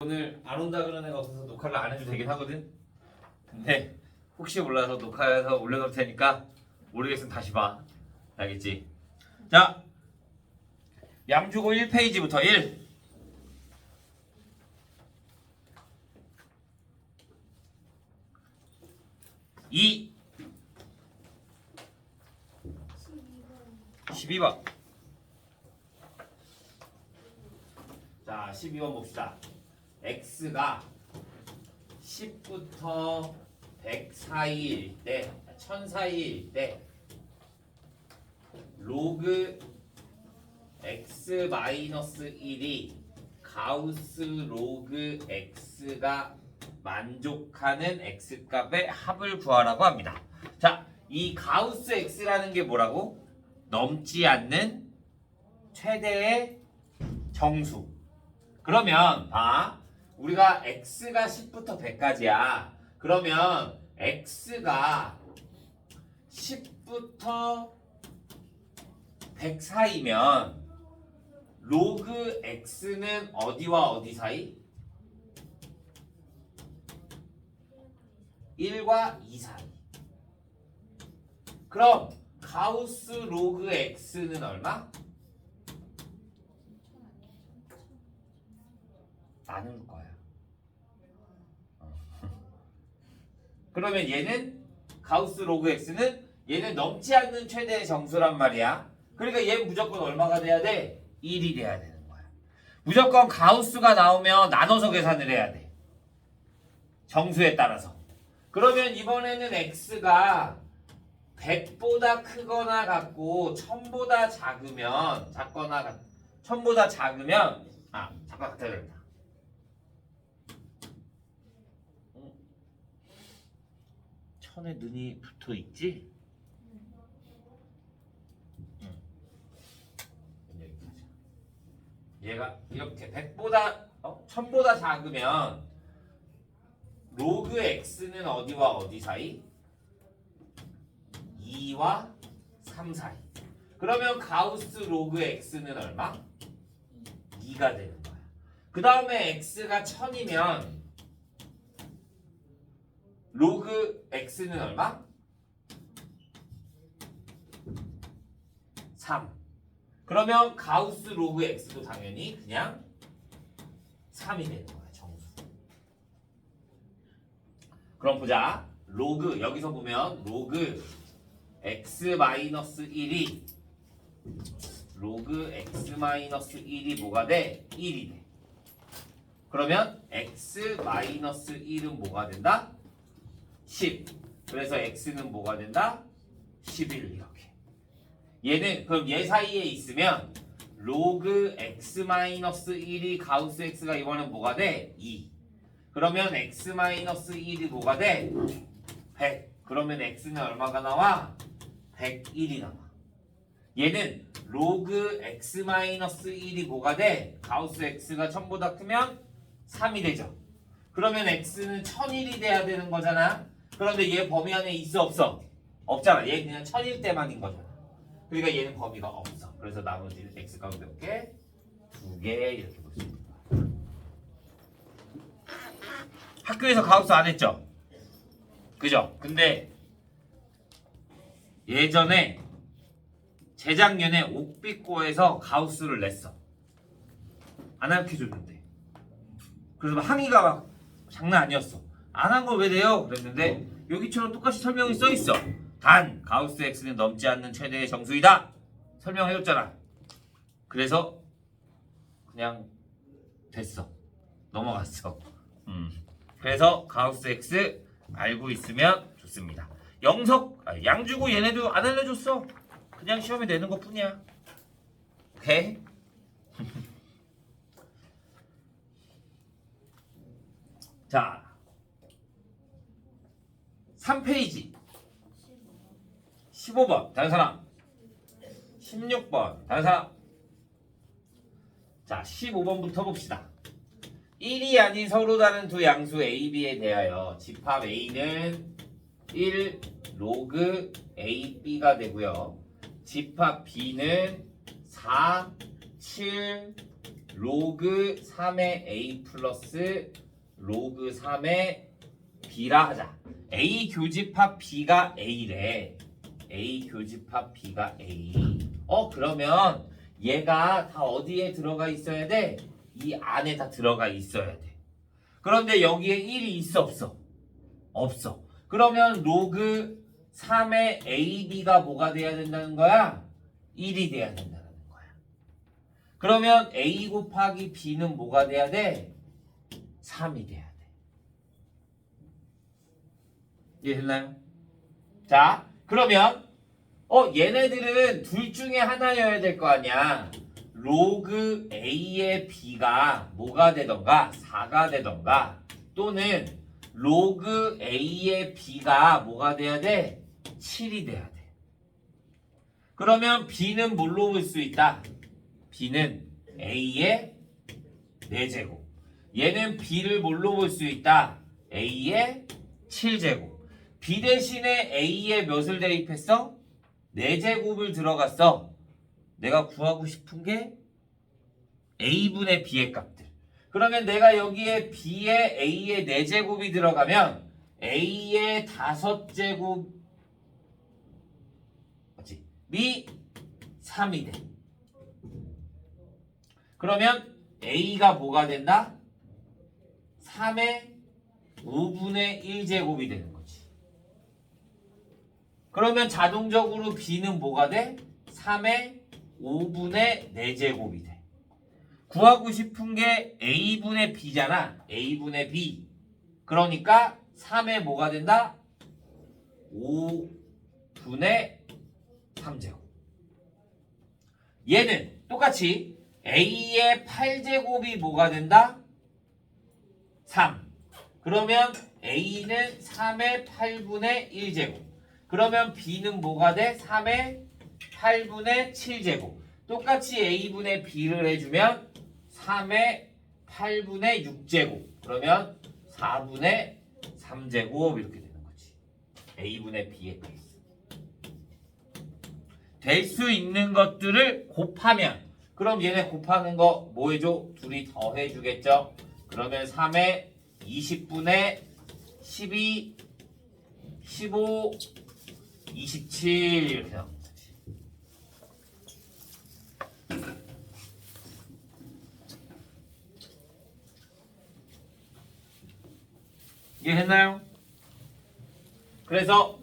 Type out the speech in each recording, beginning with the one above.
오늘 안 온다 그러는 애가 없어서 녹화를 안 해도 되긴 하거든. 근데 혹시 몰라서 녹화해서 올려놓을 테니까 모르겠으면 다시 봐. 알겠지? 자, 양주고 1페이지부터 1. 이 12번. 자, 12번 봅시다. x가 10부터 100 사이일 때, 1000 사이일 때 로그 x-1이 가우스 로그 x가 만족하는 x값의 합을 구하라고 합니다. 자, 이 가우스 x라는 게 뭐라고? 넘지 않는 최대의 정수. 그러면 봐. 우리가 x가 10부터 100까지야. 그러면 x가 10부터 100 사이면 로그 x는 어디와 어디 사이? 1과 2 사이. 그럼 가우스 로그 x는 얼마? 나눌 거야. 그러면 얘는 가우스 로그 x는 얘는 넘지 않는 최대의 정수란 말이야. 그러니까 얘 무조건 얼마가 돼야 돼? 1이 돼야 되는 거야. 무조건 가우스가 나오면 나눠서 계산을 해야 돼. 정수에 따라서. 그러면 이번에는 x가 100보다 크거나 같고 1000보다 작으면 작거나 1000보다 작으면 잠깐 같아야 된다. 천에 눈이 붙어 있지? 얘가 이렇게 100보다 1000보다 작으면 로그 x는 어디와 어디 사이? 2와 3 사이. 그러면 가우스 로그 x는 얼마? 2가 되는 거야. 그 다음에 x가 1000이면 로그 x는 얼마? 3. 그러면 가우스 로그 x도 당연히 그냥 3이 되는 거야. 정수. 그럼 보자. 로그 여기서 보면 로그 x-1이 로그 x-1이 뭐가 돼? 1이 돼. 그러면 x-1은 뭐가 된다? 10. 그래서 x는 뭐가 된다? 11 이렇게. 얘는 그럼 얘 사이에 있으면 로그 x-1이 가우스 x가 이번엔 뭐가 돼? 2. 그러면 x-1이 뭐가 돼? 100. 그러면 x는 얼마가 나와? 101이 나와. 얘는 로그 x-1이 뭐가 돼? 가우스 x가 1000보다 크면 3이 되죠. 그러면 x는 1001이 돼야 되는 거잖아. 그런데 얘 범위 안에 있어 없어? 없잖아. 얘 그냥 1000일 때만인 거잖아. 그러니까 얘는 범위가 없어. 그래서 나머지는 x값 몇 개? 2개 이렇게 볼 수 있는 거야. 학교에서 가우스 안 했죠? 그죠? 근데 예전에 재작년에 옥비코에서 가우스를 냈어. 안 가르쳐줬는데. 그래서 항의가 막 장난 아니었어. 안 한 거 왜 돼요? 그랬는데 여기처럼 똑같이 설명이 써 있어. 단 가우스 x는 넘지 않는 최대의 정수이다. 설명해줬잖아. 그래서 그냥 됐어. 넘어갔어. 그래서 가우스 x 알고 있으면 좋습니다. 양주고 얘네도 안 알려줬어. 그냥 시험에 내는 것 뿐이야. 오케이? 자, 3페이지 15번 다른 사람 16번 다른 사람. 자, 15번부터 봅시다. 1이 아닌 서로 다른 두 양수 a, b에 대하여 집합 a는 1 로그 a, b가 되고요. 집합 b는 4, 7 로그 3의 a 플러스 로그 3의 b라 하자. a 교집합 b가 a래. a 교집합 b가 a. 그러면 얘가 다 어디에 들어가 있어야 돼? 이 안에 다 들어가 있어야 돼. 그런데 여기에 1이 있어 없어? 없어. 그러면 로그 3의 ab가 뭐가 돼야 된다는 거야? 1이 돼야 된다는 거야. 그러면 a 곱하기 b는 뭐가 돼야 돼? 3이 돼야 돼. 이해됐나요? 자, 그러면 얘네들은 둘 중에 하나여야 될 거 아니야. 로그 a의 b가 뭐가 되던가 4가 되던가 또는 로그 a의 b가 뭐가 돼야 돼? 7이 돼야 돼. 그러면 b는 뭘로 볼 수 있다? b는 a의 4제곱. 얘는 b를 뭘로 볼 수 있다? a의 7제곱. b 대신에 a의 몇을 대입했어? 4제곱을 들어갔어. 내가 구하고 싶은 게 a분의 b의 값들. 그러면 내가 여기에 b에 a의 4제곱이 들어가면 a의 5제곱 맞지? 이 3이 돼. 그러면 a가 뭐가 된다? 3의 5분의 1제곱이 되는 거지. 그러면 자동적으로 b는 뭐가 돼? 3의 5분의 4제곱이 돼. 구하고 싶은 게 a분의 b잖아. a분의 b. 그러니까 3의 뭐가 된다? 5분의 3제곱. 얘는 똑같이 a의 8제곱이 뭐가 된다? 3. 그러면 a는 3의 8분의 1제곱. 그러면 b는 뭐가 돼? 3의 8분의 7제곱. 똑같이 a분의 b를 해주면 3의 8분의 6제곱. 그러면 4분의 3제곱 이렇게 되는 거지. a분의 b의 베이스. 될 수 있는 것들을 곱하면 그럼 얘네 곱하는 거 뭐 해줘? 둘이 더 해주겠죠? 그러면 3의 20분의 12, 15, 27 이렇게 나옵니다. 이해했나요? 그래서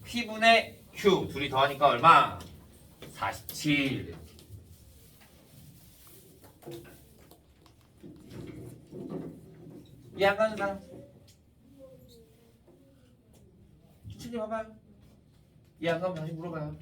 P분의 Q 둘이 더하니까 얼마? 47. 이해 안 가는 사람? 천천히 봐봐요. 이해 안 가면 다시 물어봐요.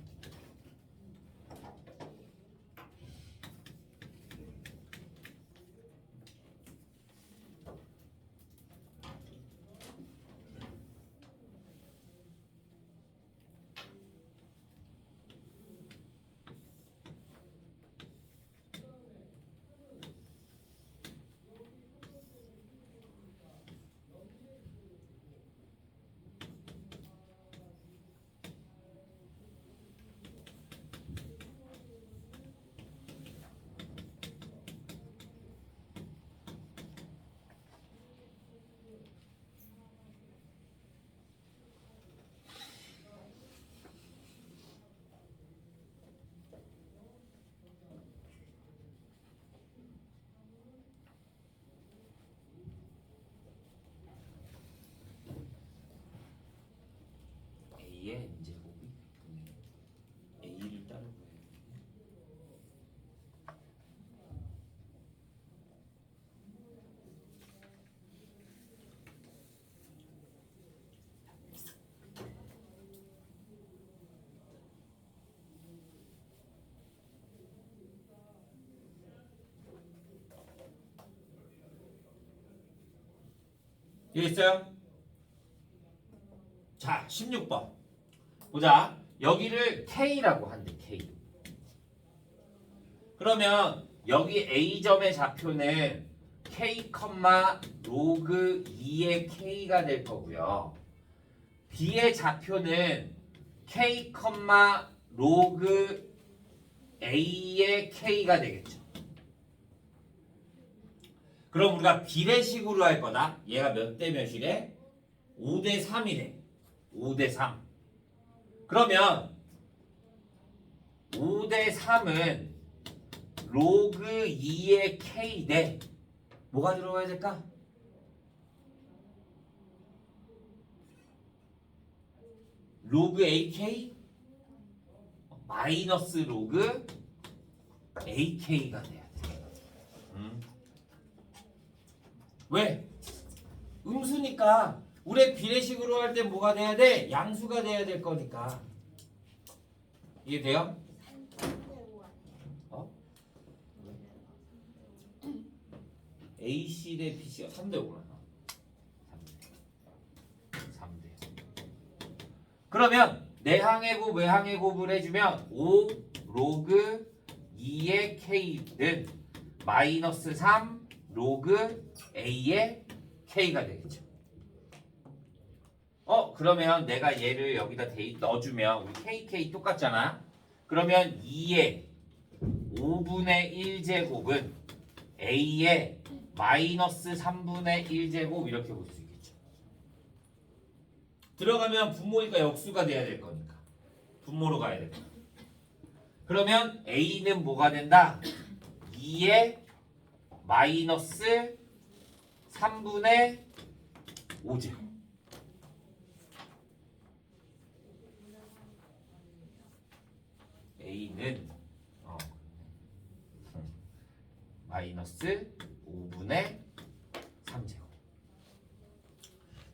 A의 n제곱이 A를 따로 구해야 이해했어요? 자, 16번 보자. 여기를 K라고 한대. K. 그러면 여기 A점의 좌표는 K, 로그 2의 K가 될 거고요. B의 좌표는 K, 로그 A의 K가 되겠죠. 그럼 우리가 비례식으로 할 거다. 얘가 몇 대 몇이래? 5대 3이래. 5대 3. 그러면 5대 3은 로그 2의 k 대 뭐가 들어가야 될까? 로그 AK 마이너스 로그 AK가 돼야 돼. 왜? 음수니까 우리 비례식으로 할 때 뭐가 돼야 돼? 양수가 돼야 될 거니까. 이해돼요? 어? AC 대 BC가 3대 5라. 3대. 그러면 내항의 곱, 외항의 곱을 해주면 5 로그 2의 K는 마이너스 3 로그 A의 K가 되겠죠. 그러면 내가 얘를 여기다 넣어주면 우리 KK 똑같잖아. 그러면 2의 5분의 1제곱은 A의 마이너스 3분의 1제곱 이렇게 볼 수 있겠죠. 들어가면 분모니까 역수가 돼야 될 거니까 분모로 가야 될 거야. 그러면 A는 뭐가 된다? 2의 마이너스 3분의 5제곱. A는 마이너스 5분의 3제곱.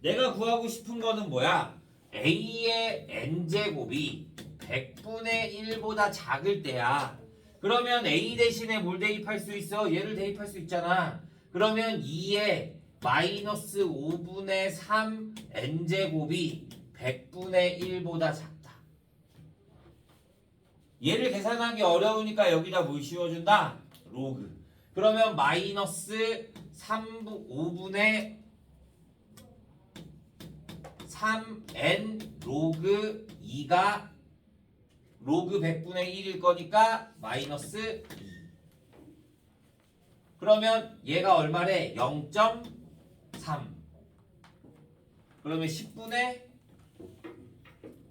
내가 구하고 싶은 거는 뭐야? A의 n제곱이 100분의 1보다 작을 때야. 그러면 A 대신에 뭘 대입할 수 있어? 얘를 대입할 수 있잖아. 그러면 2의 마이너스 5분의 3 n제곱이 100분의 1보다 작다. 얘를 계산하기 어려우니까 여기다 뭘 씌워준다? 로그. 그러면 마이너스 5분의 3n 로그 2가 로그 100분의 1일 거니까 마이너스 2. 그러면 얘가 얼마래? 0.3. 그러면 10분의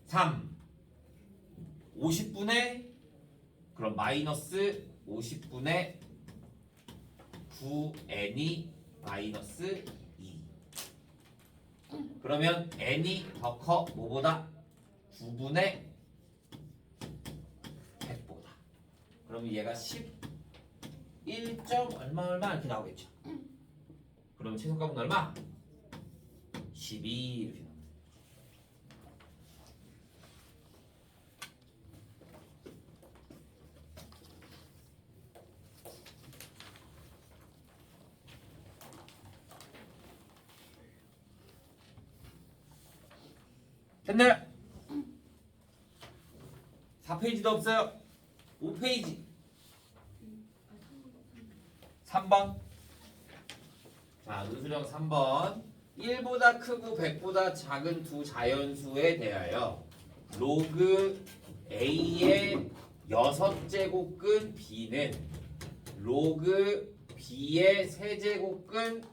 3. 50분의 그럼 마이너스 50분의 9n이 마이너스 2. 그러면 n이 더 커 뭐보다? 9분의 100보다. 그러면 얘가 11점 얼마 이렇게 나오겠죠. 그러면 최소값은 얼마? 12 이렇게 나옵니다. 됐나요? 4페이지도 없어요. 5페이지 3번. 자, 누수령 3번. 1보다 크고 100보다 작은 두 자연수에 대하여 로그 A의 6제곱근 B는 로그 B의 3제곱근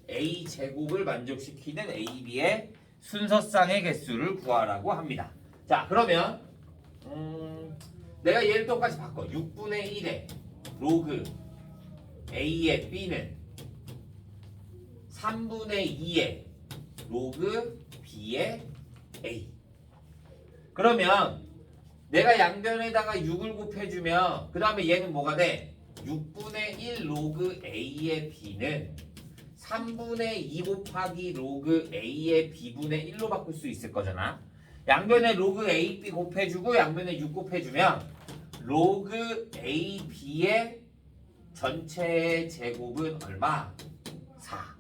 A제곱을 만족시키는 A, B의 순서쌍의 개수를 구하라고 합니다. 자, 그러면 내가 얘를 똑같이 바꿔. 6분의 1의 로그 A의 B는 3분의 2의 로그 B의 A. 그러면 내가 양변에다가 6을 곱해주면 그 다음에 얘는 뭐가 돼? 6분의 1 로그 A의 B는 3분의 2 곱하기 로그 A의 B분의 1로 바꿀 수 있을 거잖아. 양변에 로그 AB 곱해주고 양변에 6 곱해주면 로그 AB의 전체의 제곱은 얼마? 4.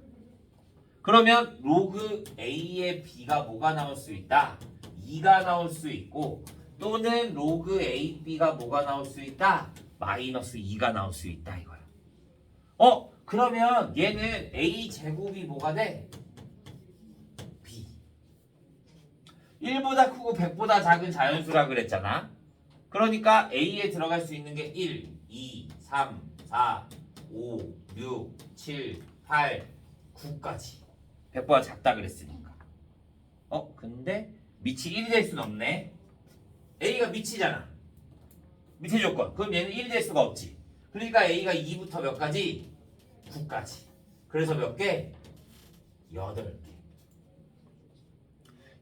그러면 로그 A의 B가 뭐가 나올 수 있다? 2가 나올 수 있고 또는 로그 AB가 뭐가 나올 수 있다? 마이너스 2가 나올 수 있다 이거야. 그러면 얘는 A제곱이 뭐가 돼? B. 1보다 크고 100보다 작은 자연수라 그랬잖아. 그러니까 A에 들어갈 수 있는 게 1, 2, 3, 4, 5, 6, 7, 8, 9까지 100보다 작다 그랬으니까. 근데 밑이 1이 될 수는 없네. A가 밑이잖아. 밑에 조건. 그럼 얘는 1이 될 수가 없지. 그러니까 A가 2부터 몇 가지? 9까지. 그래서 몇 개? 8개.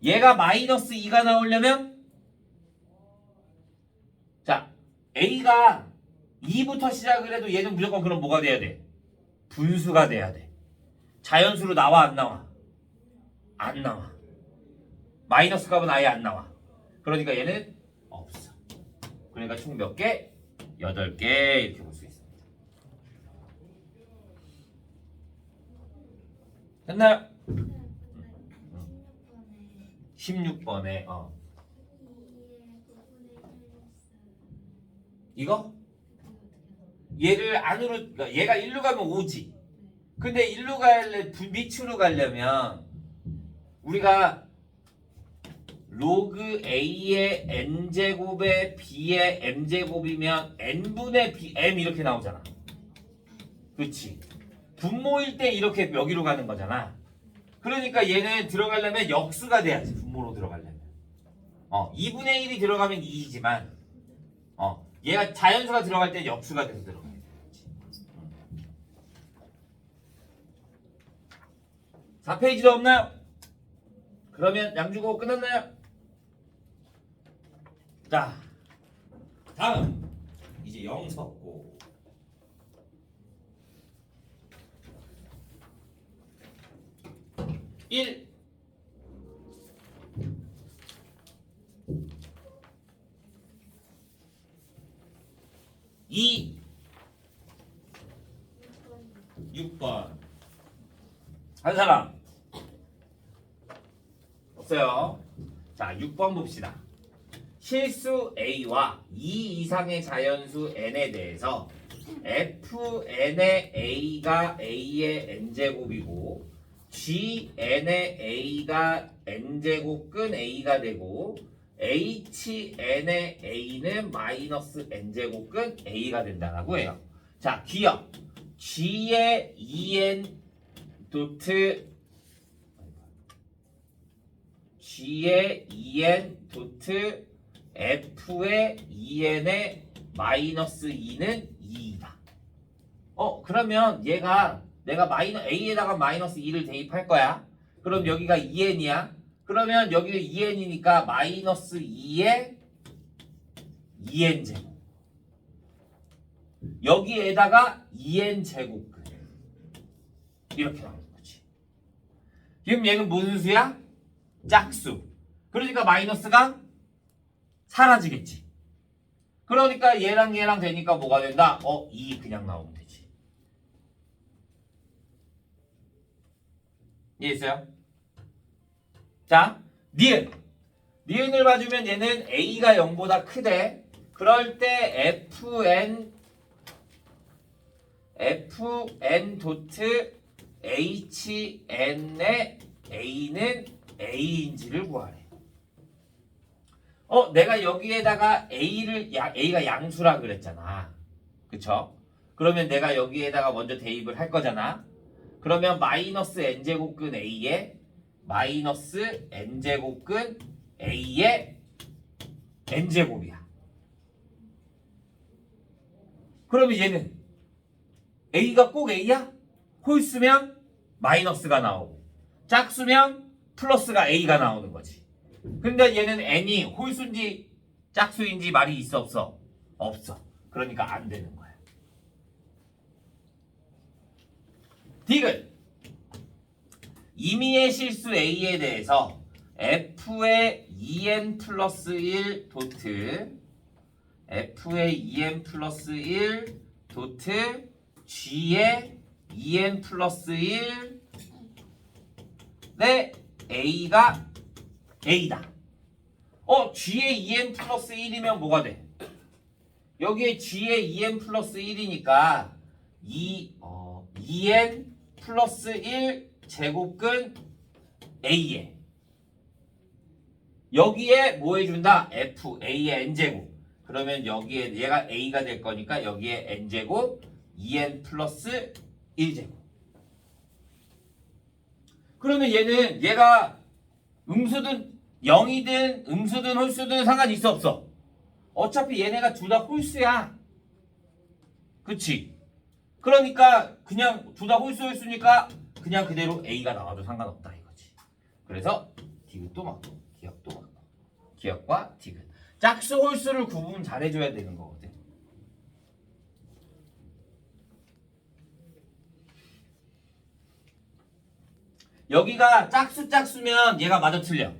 얘가 마이너스 2가 나오려면 자, A가 2부터 시작을 해도 얘는 무조건 그럼 뭐가 돼야 돼? 분수가 돼야 돼. 자연수로 나와 안 나와? 안 나와. 마이너스 값은 아예 안 나와. 그러니까 얘는 없어. 그러니까 총 몇 개? 8개 이렇게 볼 수 있습니다. 됐나요? 16번에 이거? 얘를 안으로 그러니까 얘가 1로 가면 5지. 근데 1로 갈래 밑으로 가려면 우리가 로그 A의 N제곱에 B의 M제곱이면 N분의 B, M 이렇게 나오잖아. 그렇지. 분모일 때 이렇게 여기로 가는 거잖아. 그러니까 얘는 들어가려면 역수가 돼야지. 분모로 들어가려면. 2분의 1이 들어가면 2이지만 얘가 자연수가 들어갈 때 역수가 돼서 들어가야 돼. 4페이지도 없나요? 그러면 양주고 끝났나요? 자, 다음 이제 영 섰고 1 2 6번 한 사람 없어요. 자, 6번 봅시다. 실수 A와 2 이상의 자연수 N에 대해서 Fn의 A가 A의 N제곱이고 Gn의 A가 N제곱근 A가 되고 Hn의 A는 마이너스 N제곱근 A가 된다라고 해요. 자, 기억 G의 En 도트 G의 En 도트 F의 En의 마이너스 2는 2이다. 그러면 얘가 내가 A에다가 마이너스 2를 대입할 거야. 그럼 여기가 2n이야. 그러면 여기가 2n이니까 마이너스 2의 2n 제곱. 여기에다가 2n 제곱근. 이렇게 나오는 거지. 지금 얘는 무슨 수야? 짝수. 그러니까 마이너스가 사라지겠지. 그러니까 얘랑 되니까 뭐가 된다? 2 그냥 나오면 되지. 이해했어요? 자, 니은을 봐주면 얘는 A가 0보다 크대. 그럴 때 FN 도트 HN의 A는 A인지를 구하래. 내가 여기에다가 A가 양수라 그랬잖아. 그쵸? 그러면 내가 여기에다가 먼저 대입을 할 거잖아. 그러면 마이너스 N제곱근 A에 마이너스 N제곱근 A의 N제곱이야. 그러면 얘는 A가 꼭 A야? 홀수면 마이너스가 나오고 짝수면 플러스가 A가 나오는 거지. 근데 얘는 N이 홀수인지 짝수인지 말이 있어 없어? 없어. 그러니까 안 되는 거야. 디귿 임의의 실수 A에 대해서 F의 2n 플러스 1 도트 F의 2n 플러스 1 도트 G의 2n 플러스 1 네, A가 A다. G의 2n 플러스 1이면 뭐가 돼? 여기에 G의 2n 플러스 1이니까 2n 플러스 1 제곱근 A에 여기에 뭐 해준다? F, A의 N제곱. 그러면 여기에 얘가 A가 될 거니까 여기에 N제곱 2n 플러스 1제곱. 그러면 얘가 음수든 0이든 음수든 홀수든 상관이 있어 없어? 어차피 얘네가 둘 다 홀수야. 그치? 그러니까 그냥 둘 다 홀수니까 그냥 그대로 A가 나와도 상관없다 이거지. 그래서 디귿도 맞고 기억도 맞고 기억과 디귿. 짝수 홀수를 구분 잘해줘야 되는 거거든. 여기가 짝수면 얘가 맞아 틀려.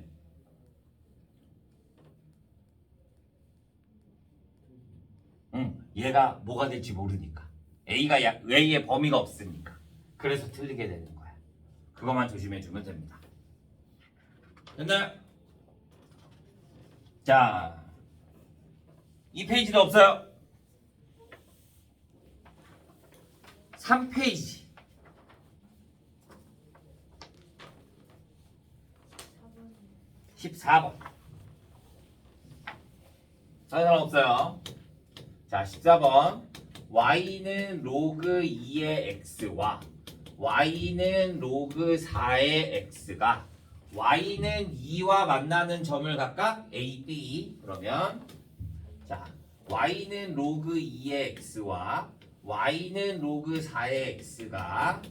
얘가 뭐가 될지 모르니까. A의 범위가 없으니까. 그래서 틀리게 되는 거야. 그것만 조심해주면 됩니다. 됐나요? 자, 이 페이지도 없어요. 3페이지. 14번. 다른 사람 없어요. 자, 14번. y는 로그 2의 x와 y는 로그 4의 x가 y는 2와 만나는 점을 각각 a, b. 그러면 자, y는 로그 2의 x와 y는 로그 4의 x가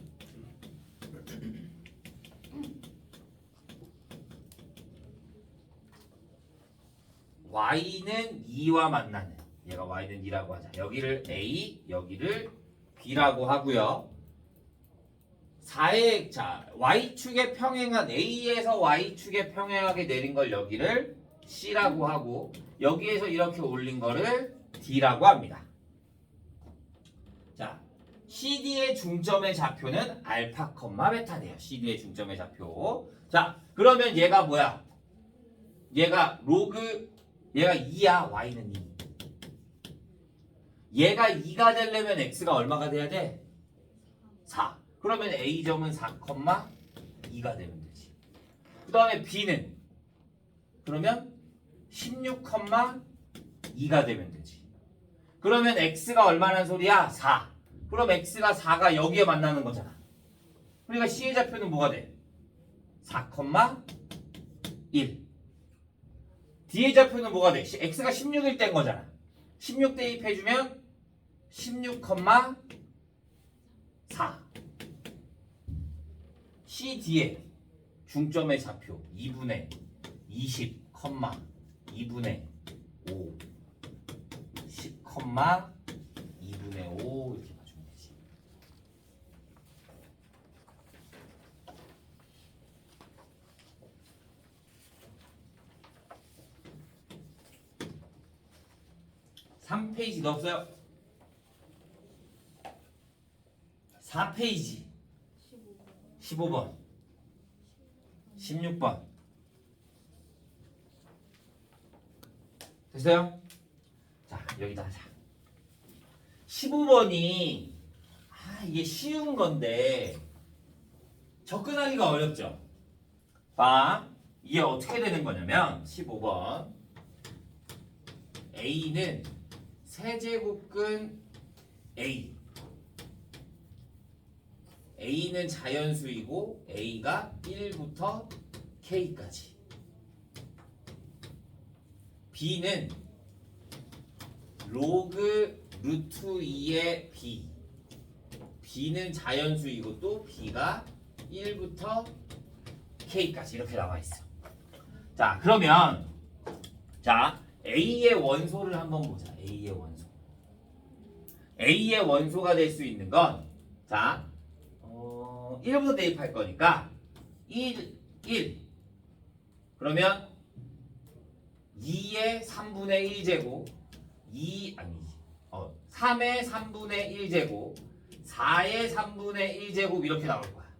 y는 2와 만나는, 얘가 y는 2라고 하자. 여기를 a, 여기를 b라고 하고요. 4의 자 y축에 평행한 a에서 y축에 평행하게 내린 걸 여기를 c라고 하고, 여기에서 이렇게 올린 거를 d라고 합니다. 자, CD의 중점의 좌표는 알파, 베타네요. CD의 중점의 좌표. 자, 그러면 얘가 뭐야? 얘가 얘가 2야. y는 2. 얘가 2가 되려면 x가 얼마가 돼야 돼? 4. 그러면 a점은 4,2가 되면 되지. 그 다음에 b는 그러면 16,2가 되면 되지. 그러면 x가 얼마나 소리야? 4. 그럼 x가 4가 여기에 만나는 거잖아. 그러니까 c의 좌표는 뭐가 돼? 4,1. d의 좌표는 뭐가 돼? x가 16일 땐 거잖아. 16 대입해주면 16,4. CD의 중점의 좌표 2분의 20, 2분의 5, 10, 2분의 5 이렇게 맞추면 되지. (3페이지) 넣었어요? 4페이지 15번 16번 됐어요? 자, 여기다 하자. 15번이 이게 쉬운 건데 접근하기가 어렵죠? 이게 어떻게 되는 거냐면 15번 A는 세제곱근 A, A는 자연수이고 A가 1부터 K까지. B는 로그 루트 2의 B. B는 자연수이고 또 B가 1부터 K까지 이렇게 나와 있어. 자, 그러면 자, A의 원소를 한번 보자. A의 원소. A의 원소가 될 수 있는 건 자, 1부터 대입할 거니까 1. 그러면 2의 3분의 1제곱 3의 3분의 1제곱 4의 3분의 1제곱 이렇게 나올 거야.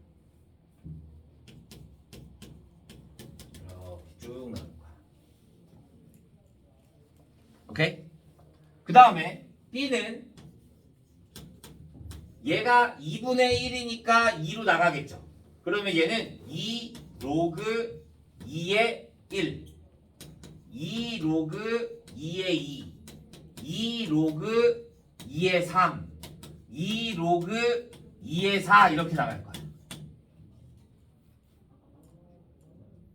이렇게 쭉 나올 거야. 오케이? 그 다음에 B는 얘가 2분의 1이니까 2로 나가겠죠. 그러면 얘는 2 로그 2의 1, 2 로그 2의 2, 2 로그 2의 3, 2 로그 2의 4 이렇게 나갈 거야.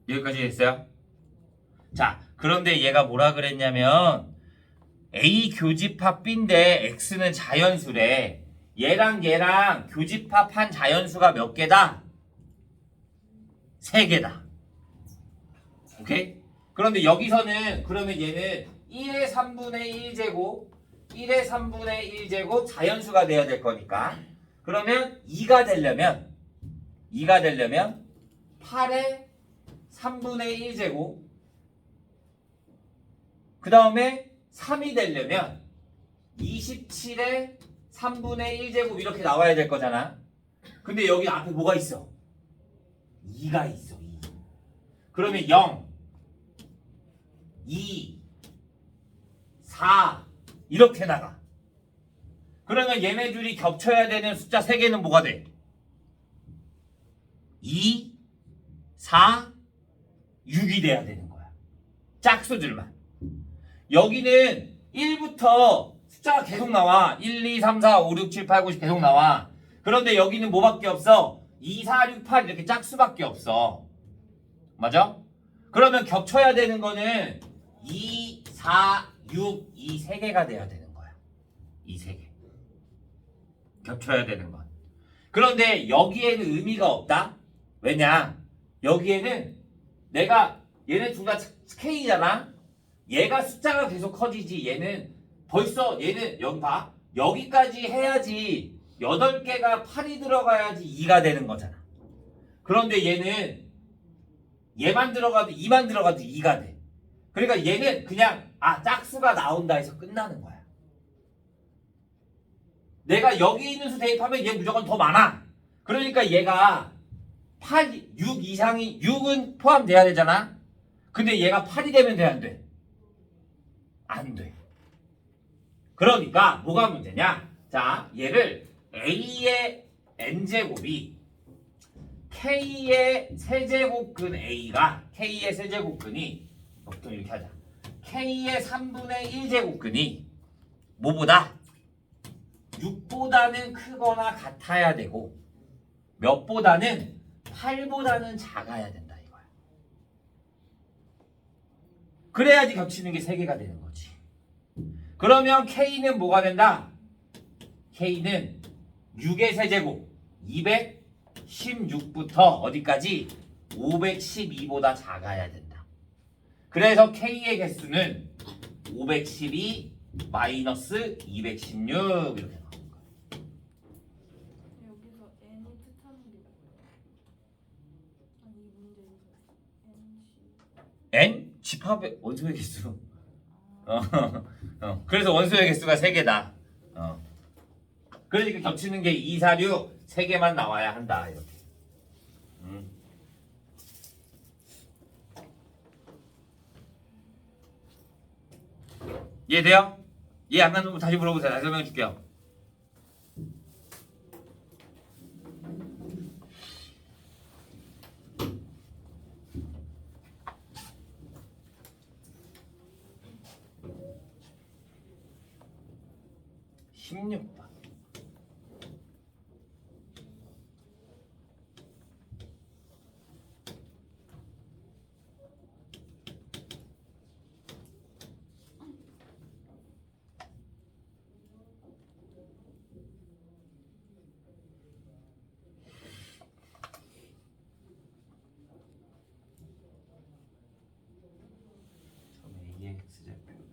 여기까지 됐어요? 자, 그런데 얘가 뭐라 그랬냐면 A 교집합 B인데 X는 자연수래. 얘랑 교집합한 자연수가 몇 개다? 3개다. 오케이? 그런데 여기서는 그러면 얘는 1의 3분의 1제곱 1의 3분의 1제곱 자연수가 돼야 될 거니까 그러면 2가 되려면 8의 3분의 1제곱 그 다음에 3이 되려면 27의 3분의 1제곱 이렇게 나와야 될 거잖아. 근데 여기 앞에 뭐가 있어? 2가 있어. 2. 그러면 0, 2, 4 이렇게 나가. 그러면 얘네들이 겹쳐야 되는 숫자 3개는 뭐가 돼? 2, 4, 6이 돼야 되는 거야. 짝수들만. 여기는 1부터 숫자가 계속 나와. 1, 2, 3, 4, 5, 6, 7, 8, 9, 10 계속 나와. 그런데 여기는 뭐밖에 없어? 2, 4, 6, 8 이렇게 짝수밖에 없어. 맞아? 그러면 겹쳐야 되는 거는 2, 4, 6, 이 3개가 돼야 되는 거야. 이 3개. 겹쳐야 되는 건. 그런데 여기에는 의미가 없다? 왜냐? 여기에는 내가 얘네 둘 다 K잖아? 얘가 숫자가 계속 커지지 얘는 벌써 얘는 여기 봐. 여기까지 해야지 8개가 8이 들어가야지 2가 되는 거잖아. 그런데 얘는 얘만 들어가도 2만 들어가도 2가 돼. 그러니까 얘는 그냥 짝수가 나온다 해서 끝나는 거야. 내가 여기 있는 수 대입하면 얘 무조건 더 많아. 그러니까 얘가 8, 6 이상이 6은 포함돼야 되잖아. 근데 얘가 8이 되면 돼 안 돼? 안 돼. 그러니까 뭐가 문제냐? 자, 얘를 A의 N제곱이 K의 세제곱근 A가 K의 세제곱근이 보통 이렇게 하자. K의 3분의 1제곱근이 뭐보다? 6보다는 크거나 같아야 되고 몇보다는 8보다는 작아야 된다 이거야. 그래야지 겹치는 게 3개가 되는 거지. 그러면 K는 뭐가 된다? K는 6의 세제곱 216부터 어디까지? 512보다 작아야 된다. 그래서 K의 개수는 512 마이너스 216 이렇게 나오는 거야. 여기서 n이 뜻하는 게 뭐예요? 아니 이 문제에서 N? 집합의 원소의 개수. 그래서 원소의 개수가 3개다. 그러니까 겹치는 게 2, 4, 6 3개만 나와야 한다 이렇게. 이해돼요? 이해 안 가는 거 다시 물어보세요. 다시 설명해 줄게요. (16번) AX좌표를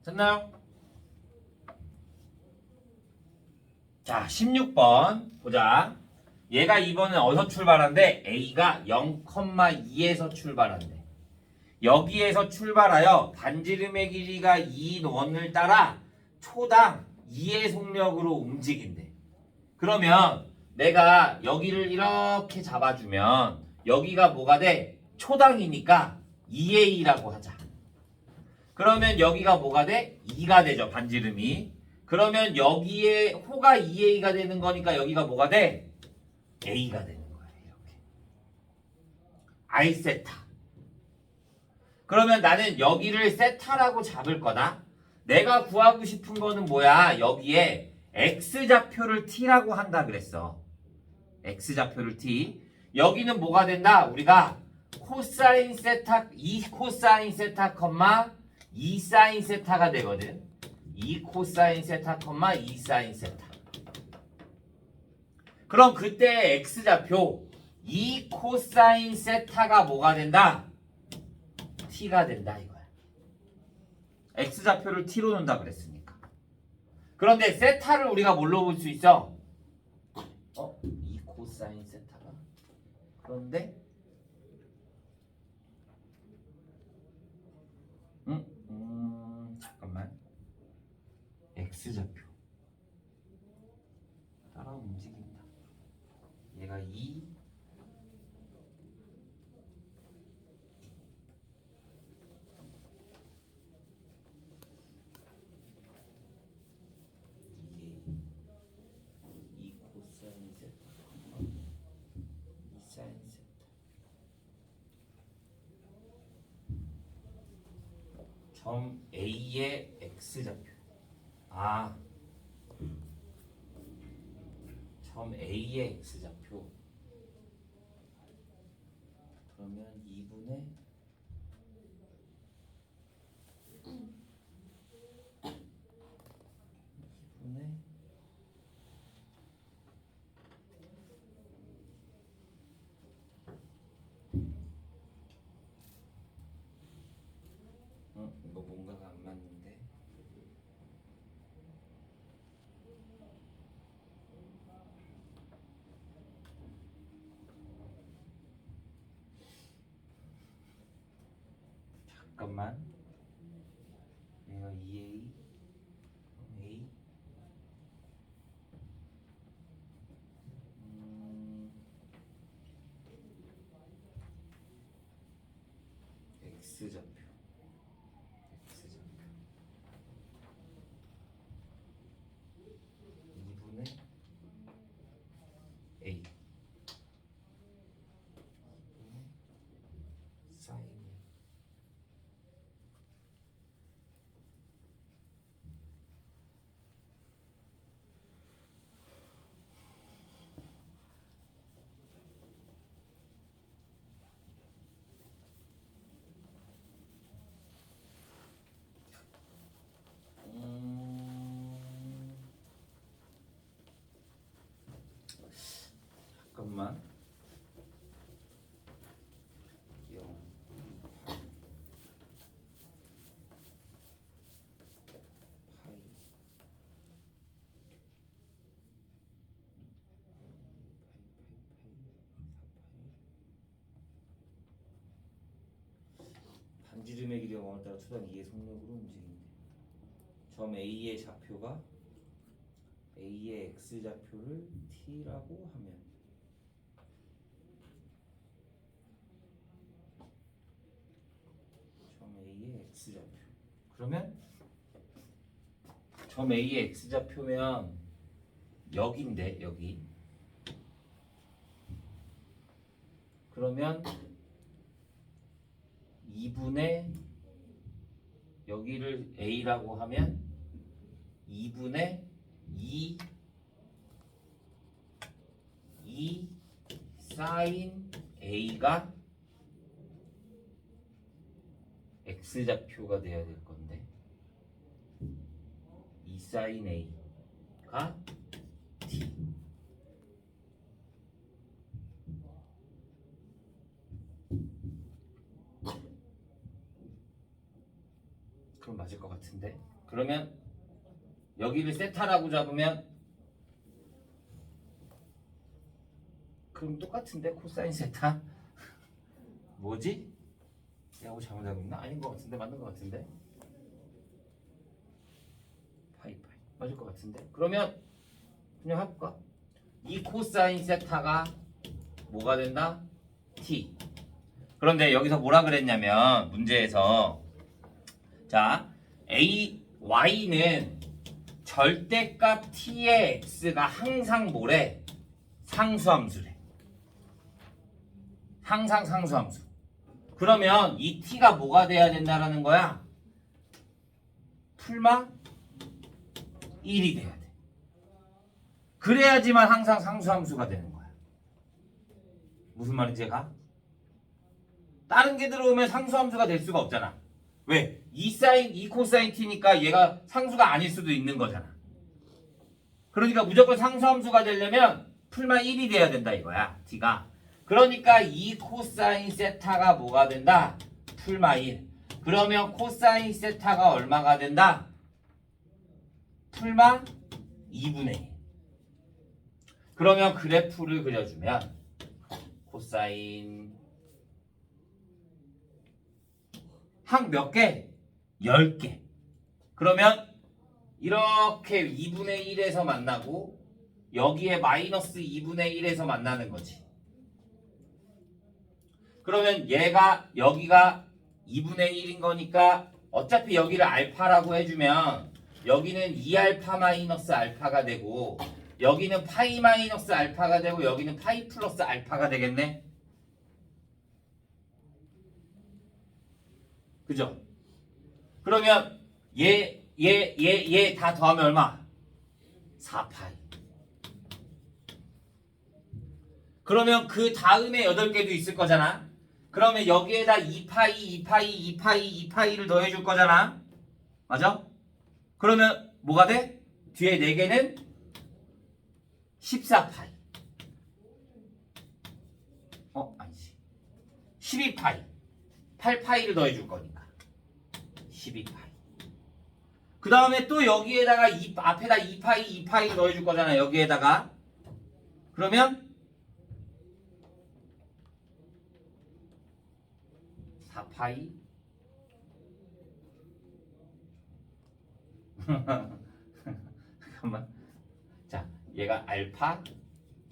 됐나요? 자, 16번 보자. 얘가 이번엔 어디서 출발한대? A가 0,2에서 출발한대. 여기에서 출발하여 반지름의 길이가 2인 원을 따라 초당 2의 속력으로 움직인대. 그러면 내가 여기를 이렇게 잡아주면 여기가 뭐가 돼? 초당이니까 2A라고 하자. 그러면 여기가 뭐가 돼? 2가 되죠, 반지름이. 그러면 여기에 호가 2A가 되는 거니까 여기가 뭐가 돼? A가 되는 거야. 이렇게. I 세타. 그러면 나는 여기를 세타라고 잡을 거다. 내가 구하고 싶은 거는 뭐야? 여기에 X좌표를 T라고 한다 그랬어. X좌표를 T. 여기는 뭐가 된다? 우리가 코사인 세타, 2 코사인 세타, 2 사인 세타가 되거든. 2 코사인 세타, 2 사인 세타. 그럼 그때 X좌표 2 코사인 세타가 뭐가 된다? T가 된다 이거야. X좌표를 T로 놓는다 그랬으니까. 그런데 세타를 우리가 뭘로 볼 수 있어? 2 코사인 세타가. 그런데 잠깐만. X좌표 따라 움직인다. 얘가 2 코사인 세타, 2 사인 세타. 점 A의 X좌표. 점 A의 X좌표. 그러면 2분의 이거 뭔가가 안 맞는데. 잠깐만. 얘가 2A A X좌표. X좌표 2분의 A 사인. 잠깐만. 0 파이 반지름의 길이가 원을 따라 초당 2의 속력으로 움직인대. 점 A의 좌표가 A의 X좌표를 T라고 하면 점 A의 X좌표. 그러면 점 A의 X좌표면 여기인데 여기. 그러면 2분의 여기를 A라고 하면 2분의 2 사인 A가 X좌표가 돼야 될 건데 2 사인 A가 T. 그럼 맞을 것 같은데. 그러면 여기를 세타라고 잡으면 그럼 똑같은데 코사인 세타? 뭐지? 내가 뭐 잘못하고 있나? 아닌 것 같은데 맞는 것 같은데. 파이 맞을 것 같은데. 그러면 그냥 해볼까? 이 코사인 세타가 뭐가 된다? t. 그런데 여기서 뭐라 그랬냐면 문제에서 자 y는 절대값 t의 x가 항상 뭐래? 상수함수래. 항상 상수함수. 그러면 이 t가 뭐가 돼야 된다라는 거야? 풀마 1이 돼야 돼. 그래야지만 항상 상수함수가 되는 거야. 무슨 말인지 가? 다른 게 들어오면 상수함수가 될 수가 없잖아. 왜? 2 코사인 t니까 얘가 상수가 아닐 수도 있는 거잖아. 그러니까 무조건 상수함수가 되려면 풀마 1이 돼야 된다 이거야. t가. 그러니까 2 코사인 세타가 뭐가 된다? 풀마 1. 그러면 코사인 세타가 얼마가 된다? 풀마 2분의 1. 그러면 그래프를 그려주면 코사인 항 몇 개? 10개. 그러면 이렇게 2분의 1에서 만나고 여기에 마이너스 2분의 1에서 만나는 거지. 그러면 얘가 여기가 2분의 1인 거니까 어차피 여기를 알파라고 해주면 여기는 2알파 마이너스 알파가 되고 여기는 파이 마이너스 알파가 되고 여기는 파이 플러스 알파가 되겠네. 그죠? 그러면 얘 다 더하면 얼마? 4파이. 그러면 그 다음에 8개도 있을 거잖아. 그러면 여기에다 2파이를 더해줄 거잖아. 맞아? 그러면 뭐가 돼? 뒤에 4개는 14파이. 아니지. 12파이. 8파이를 더해줄 거니까 12파이. 그 다음에 또 여기에다가 앞에다 2파이를 넣어줄 거잖아. 여기에다가. 그러면 4파이. 잠깐만. 자, 얘가 알파,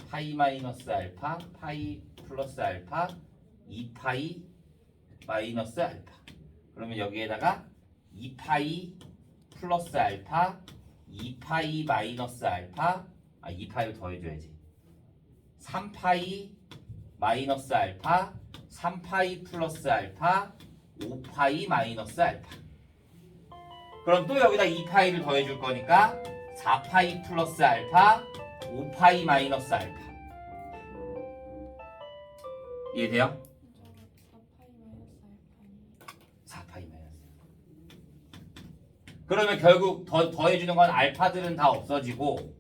파이 마이너스 알파, 파이 플러스 알파, 2파이 마이너스 알파. 그러면 여기에다가 2파이 플러스 알파, 2파이 마이너스 알파, 2파이를 더해줘야지. 3파이 마이너스 알파, 3파이 플러스 알파, 5파이 마이너스 알파. 그럼 또 여기다 2파이를 더해줄 거니까 4파이 플러스 알파, 5파이 마이너스 알파. 이해돼요? 4파이 마이너스. 그러면 결국 더해주는 건 알파들은 다 없어지고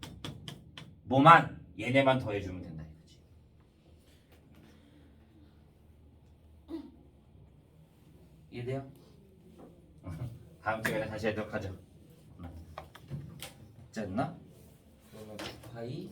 뭐만? 얘네만 더해주면 된다 이거지. 이해돼요? 다음 시간에 다시 하도록 하죠. 됐나? 그러면 9파이